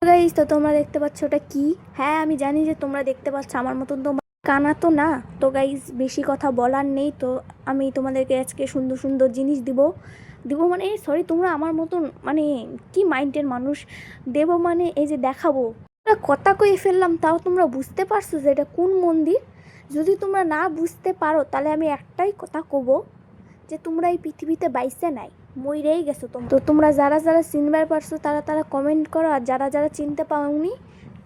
Guys, তো তোমরা দেখতে পাচ্ছ ওটা কি? হ্যাঁ, আমি জানি যে তোমরা দেখতে পাচ্ছ, আমার মতন তো কানা তো না। তো গাইস, বেশি কথা বলার নেই, তো আমি তোমাদেরকে আজকে সুন্দর সুন্দর জিনিস দিব দিব মানে সরি, তোমরা আমার মতন মানে কি মাইন্ডের মানুষ? দেব মানে এই যে দেখাবো। কথা কয়ে ফেললাম, তাও তোমরা বুঝতে পারছো যে এটা কোন মন্দির? যদি তোমরা না বুঝতে পারো তাহলে আমি একটাই কথা কব, যে তোমরা এই পৃথিবীতে বাইসে নাই, মইরেই গেছো। তো তোমরা যারা যারা চিনবার পারছো তারা তারা কমেন্ট করো, আর যারা যারা চিনতে পাওনি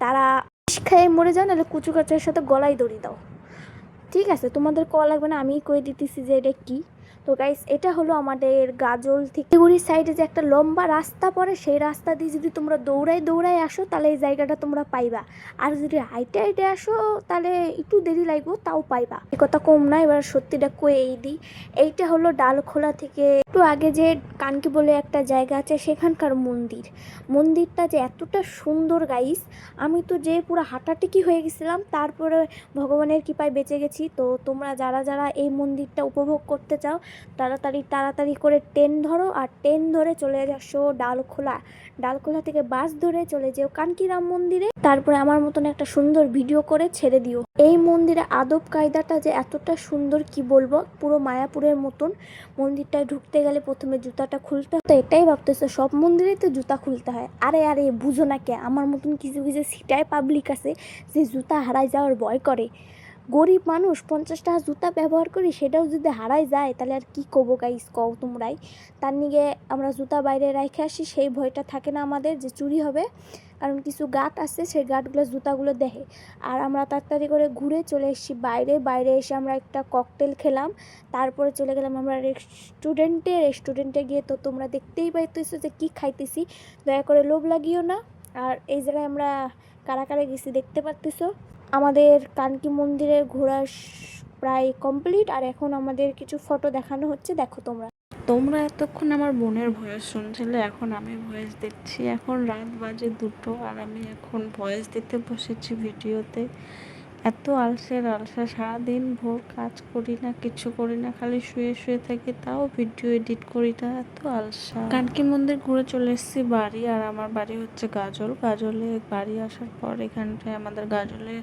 তারা বিষ খেয়ে মরে যাও, নাহলে কুচু কাচার সাথে গলায় দড়ি দাও। ঠিক আছে, তোমাদের কল লাগবে না, আমিই কয়ে দিতেছি যে এটা কি। তো গাইস, এটা হলো আমাদের গাজল থেকে শিলিগুড়ির সাইডে যে একটা লম্বা রাস্তা পড়ে, সেই রাস্তা দিয়ে যদি তোমরা দৌড়াই দৌড়াই আসো তাহলে এই জায়গাটা তোমরা পাইবা। আর যদি হাইটে হাইটে আসো তাহলে একটু দেরি লাগবে, তাও পাইবা। এই কথা কম না, এবার সত্যিটা কয়ে এই দিই। এইটা হলো ডালখোলা থেকে একটু আগে যে কানকি বলে একটা জায়গা আছে, সেখানকার মন্দিরটা যে এতটা সুন্দর গাইস, আমি তো যে পুরো হাঁটাটিকি হয়ে গেছিলাম, তারপরে ভগবানের কৃপায় বেঁচে গেছি। তো তোমরা যারা যারা এই মন্দিরটা উপভোগ করতে চাও তাড়াতাড়ি তাড়াতাড়ি করে ট্রেন ধরো, আর ট্রেন ধরে চলে আসো ডালখোলা থেকে বাস ধরে চলে যেও কানকিরাম মন্দিরে। তারপরে আমার মতন একটা সুন্দর ভিডিও করে ছেড়ে দিও। এই মন্দিরে আদব কায়দাটা যে এতটা সুন্দর, কি বলবো, পুরো মায়াপুরের মতন। মন্দিরটায় ঢুকতে গেলে প্রথমে জুতাটা খুলতে হয়। তো এটাই ভাবতেছো সব মন্দিরেই তো জুতা খুলতে হয়? আরে আরে, বুঝো না কে? আমার মতন কিছু কিছু সিটায় পাবলিক আছে যে জুতা হারাই যাওয়ার ভয় করে। গরিব মানুষ 50 টাকা জুতা ব্যবহার করি, সেটাও যদি হারাই যায় তাহলে আর কি কবো গাইস, কও তোমরাই। তার নিগে আমরা জুতা বাইরে রেখে আসি, সেই ভয়টা থাকে না আমাদের যে চুরি হবে, কারণ কিছু গার্ড আছে, সেই গার্ডগুলো জুতাগুলো দেখে। আর আমরা তাড়াতাড়ি করে ঘুরে চলে এসেছি বাইরে এসে আমরা একটা ককটেল খেলাম, তারপরে চলে গেলাম আমরা রেস্টুরেন্টে গিয়ে। তো তোমরা দেখতেই পাইতেছো যে কি খাইতেছি, দয়া করে লোভ লাগিও না। আর এই জায়গায় আমরা কারা কারা গেছি দেখতে পারতেছো। আমাদের কানকি মন্দিরের ঘোরা প্রায় কমপ্লিট, আর এখন আমাদের কিছু ফটো দেখানো হচ্ছে, দেখো তোমরা। তোমরা এতক্ষণ আমার বোনের ভয়েস শুনছিলে, এখন আমি ভয়েস দিচ্ছি। এখন রাত বাজে 2টো, আর আমি এখন ভয়েস দিতে বসেছি ভিডিওতে। এত আলসের সারাদিন ভোর কাজ করি না, কিছু করি না, খালি শুয়ে শুয়ে থাকি, তাও ভিডিও এডিট করি না, এত আলসা। কানকি মন্দির ঘুরে চলে এসেছি বাড়ি, আর আমার বাড়ি হচ্ছে গাজলে। বাড়ি আসার পর এখানটায় আমাদের গাজলে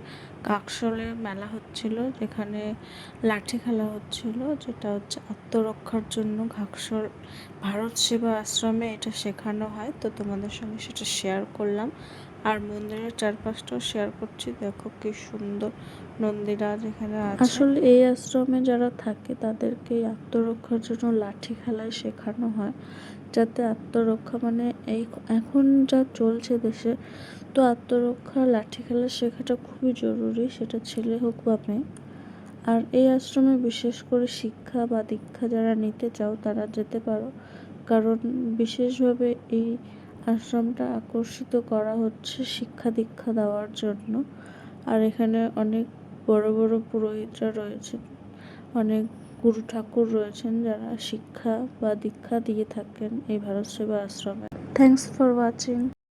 কাকশলে মেলা হচ্ছিল, যেখানে লাঠি খেলা হচ্ছিল, যেটা হচ্ছে আত্মরক্ষার জন্য। ঘাকশল ভারত সেবা আশ্রমে এটা শেখানো হয়, তো তোমাদের সঙ্গে সেটা শেয়ার করলাম। আর মন্দিরের চারপাশটাও শেয়ার করছি, দেখো কি সুন্দর নন্দীরাজ এখানে আছে। আসলে এই আশ্রমে যারা থাকে তাদেরকে আত্মরক্ষার জন্য লাঠি খেলায় শেখানো হয়, যাতে আত্মরক্ষা মানে এই এখন যা চলছে দেশে, তো আত্মরক্ষা লাঠি খেলা শেখাটা খুবই জরুরি, সেটা ছেলে হোক বা মেয়ে। আর এই আশ্রমে বিশেষ করে শিক্ষা বা দীক্ষা যারা নিতে চাও তারা যেতে পারো, কারণ বিশেষভাবে এই আশ্রমটা আকর্ষিত করা হচ্ছে শিক্ষা দীক্ষা দেওয়ার জন্য। আর এখানে অনেক বড় বড় পুরোহিতরা রয়েছেন, অনেক গুরু ঠাকুর রয়েছেন যারা শিক্ষা বা দীক্ষা দিয়ে থাকেন এই ভারত সেবা আশ্রমে। Thanks for watching.